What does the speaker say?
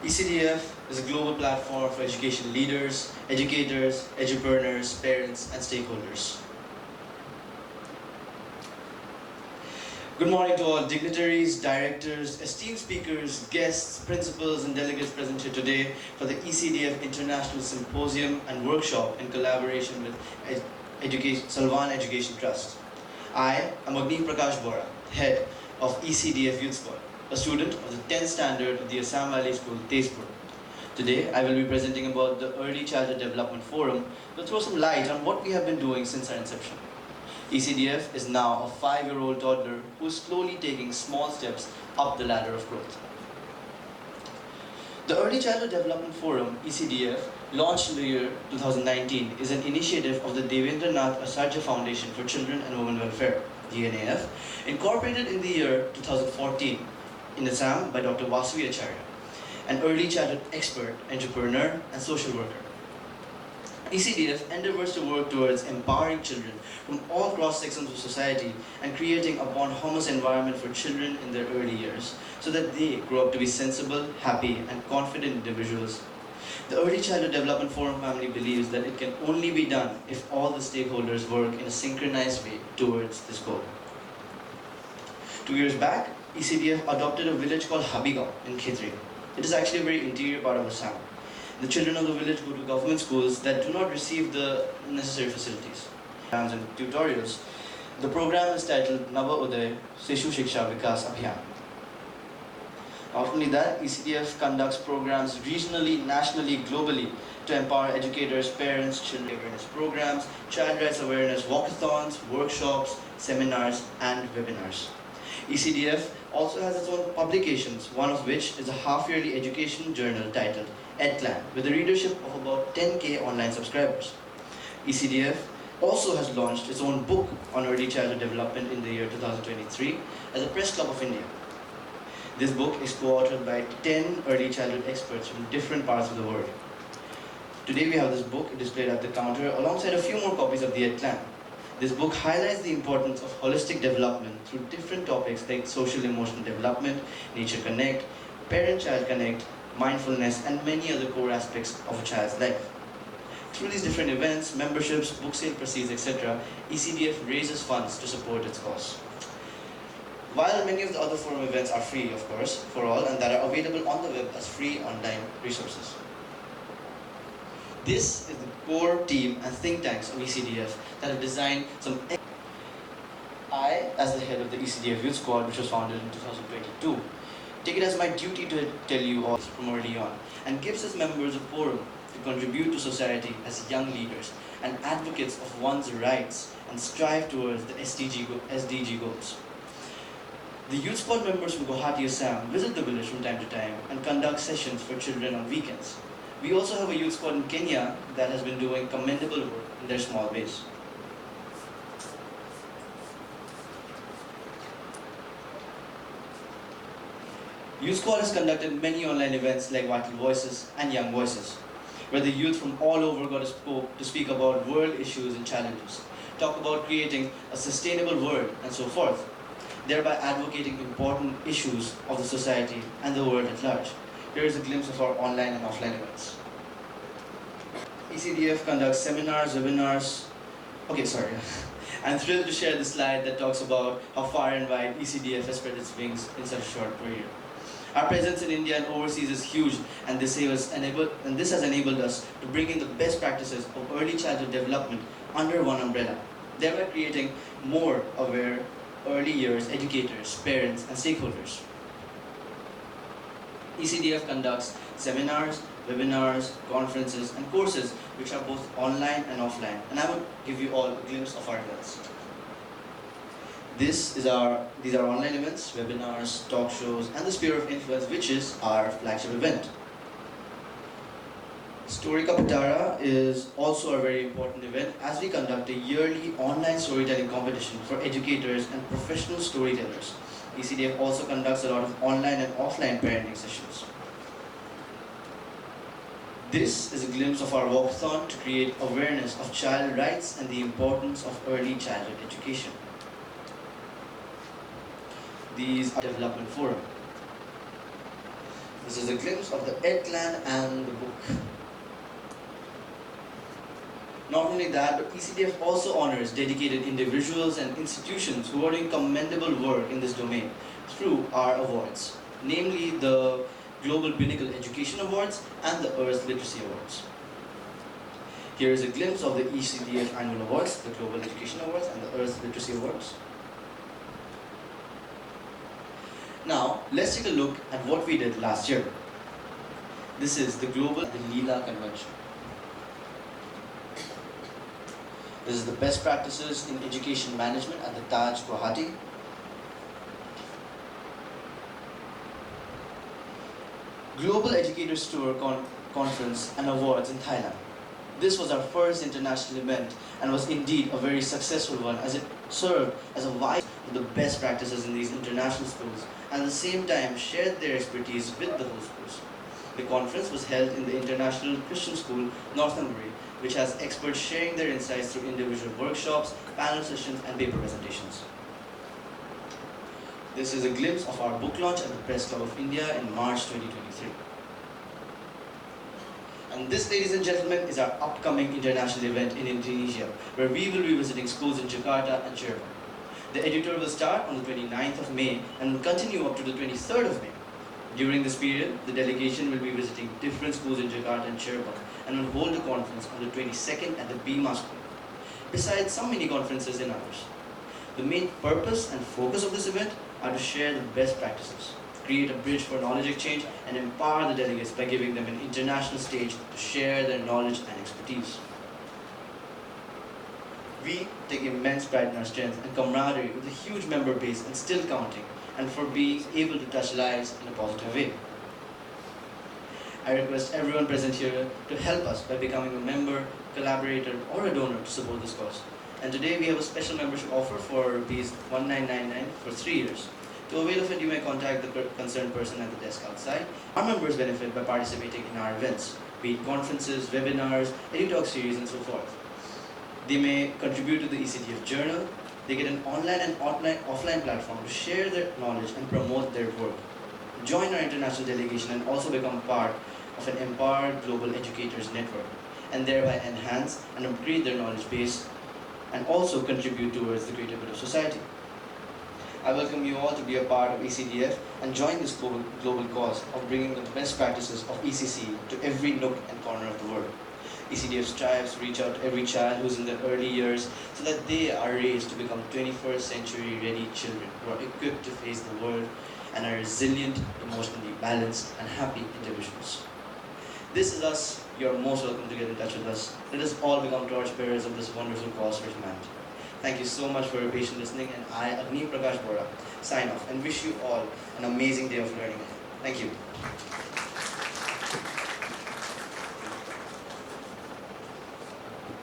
ECDF is a global platform for education leaders, educators, edupreneurs, parents, and stakeholders. Good morning to all dignitaries, directors, esteemed speakers, guests, principals, and delegates present here today for the ECDF International Symposium and Workshop in collaboration with Salwan Education Trust. I am Agnivh Prakash Bora, head of ECDF Youth Squad, a student of the 10th standard of the Assam Valley School, Tezpur. Today, I will be presenting about the Early Childhood Development Forum to throw some light on what we have been doing since our inception. ECDF is now a 5-year-old toddler who is slowly taking small steps up the ladder of growth. The Early Childhood Development Forum, ECDF, launched in the year 2019, is an initiative of the Devendranath Asarja Foundation for Children and Women Welfare, DNAF, incorporated in the year 2014 in Assam by Dr. Vasuvi Acharya, an early childhood expert, entrepreneur, and social worker. ECDF endeavors to work towards empowering children from all cross-sections of society and creating a bonhomous environment for children in their early years so that they grow up to be sensible, happy, and confident individuals. The Early Childhood Development Forum family believes that it can only be done if all the stakeholders work in a synchronized way towards this goal. 2 years back, ECDF adopted a village called Habigaon in Khetri. It is actually a very interior part of Assam. The children of the village go to government schools that do not receive the necessary facilities. And tutorials. The program is titled Nava Uday Sishu Shiksha Vikas Abhiyan. Not only that, ECDF conducts programs regionally, nationally, globally to empower educators, parents, children awareness programs, child rights awareness walkathons, workshops, seminars, and webinars. ECDF also has its own publications, one of which is a half-yearly education journal titled EdClan, with a readership of about 10K online subscribers. ECDF also has launched its own book on early childhood development in the year 2023 as a Press Club of India. This book is co-authored by 10 early childhood experts from different parts of the world. Today we have this book displayed at the counter alongside a few more copies of the EdClan. This book highlights the importance of holistic development through different topics like social emotional development, nature connect, parent-child connect, mindfulness, and many other core aspects of a child's life. Through these different events, memberships, book sale proceeds, etc., ECDF raises funds to support its cause. While many of the other forum events are free, of course, for all, and that are available on the web as free online resources. This is the core team and think tanks of ECDF that have designed some. I, as the head of the ECDF Youth Squad, which was founded in 2022, take it as my duty to tell you all from early on, and gives its members a forum to contribute to society as young leaders and advocates of one's rights and strive towards the SDG goals. The Youth Squad members from Guwahati, Assam visit the village from time to time and conduct sessions for children on weekends. We also have a Youth Squad in Kenya that has been doing commendable work in their small base. Youth Squad has conducted many online events like Vital Voices and Young Voices, where the youth from all over got to speak about world issues and challenges, talk about creating a sustainable world and so forth, thereby advocating important issues of the society and the world at large. Here is a glimpse of our online and offline events. ECDF conducts seminars, webinars. I'm thrilled to share this slide that talks about how far and wide ECDF has spread its wings in such a short period. Our presence in India and overseas is huge, and this has enabled us to bring in the best practices of early childhood development under one umbrella, thereby creating more aware early years educators, parents, and stakeholders. ECDF conducts seminars, webinars, conferences, and courses which are both online and offline, and I will give you all a glimpse of our events. These are online events, webinars, talk shows, and the Sphere of Influence, which is our flagship event. Story Kapitara is also a very important event as we conduct a yearly online storytelling competition for educators and professional storytellers. ECDF also conducts a lot of online and offline parenting sessions. This is a glimpse of our walkathon to create awareness of child rights and the importance of early childhood education. These are development forum. This is a glimpse of the Ed-clan and the book. Not only that, but ECDF also honors dedicated individuals and institutions who are doing commendable work in this domain through our awards, namely the Global Pinnacle Education Awards and the Earth Literacy Awards. Here is a glimpse of the ECDF annual awards, the Global Education Awards and the Earth Literacy Awards. Now, let's take a look at what we did last year. This is the Global Leela Convention. This is the best practices in education management at the Taj, Guwahati. Global Educators Tour Conference and Awards in Thailand. This was our first international event and was indeed a very successful one, as it served as a voice of the best practices in these international schools and at the same time shared their expertise with the host schools. The conference was held in the International Christian School, Northumbria, which has experts sharing their insights through individual workshops, panel sessions and paper presentations. This is a glimpse of our book launch at the Press Club of India in March 2023. And this, ladies and gentlemen, is our upcoming international event in Indonesia, where we will be visiting schools in Jakarta and Cirebon. The editor will start on the 29th of May and will continue up to the 23rd of May. During this period, the delegation will be visiting different schools in Jakarta and Cirebon and will hold a conference on the 22nd at the Bima School, besides some mini conferences in others. The main purpose and focus of this event are to share the best practices, create a bridge for knowledge exchange, and empower the delegates by giving them an international stage to share their knowledge and expertise. We take immense pride in our strength and camaraderie with a huge member base and still counting, and for being able to touch lives in a positive way. I request everyone present here to help us by becoming a member, collaborator, or a donor to support this cause. And today we have a special membership offer for Rs 1999 for 3 years. To avail of it, you may contact the concerned person at the desk outside. Our members benefit by participating in our events, be it conferences, webinars, EduTalk series, and so forth. They may contribute to the ECDF journal. They get an online and offline platform to share their knowledge and promote their work. Join our international delegation and also become part of an empowered global educators network, and thereby enhance and upgrade their knowledge base and also contribute towards the greater good of society. I welcome you all to be a part of ECDF and join this global cause of bringing the best practices of ECC to every nook and corner of the world. ECDF strives to reach out to every child who is in their early years so that they are raised to become 21st century ready children who are equipped to face the world and are resilient, emotionally balanced and happy individuals. This is us. You are most welcome to get in touch with us. Let us all become torchbearers of this wonderful cause for humanity. Thank you so much for your patient listening, and I, Agnivh Prakash Bora, sign off and wish you all an amazing day of learning. Thank you.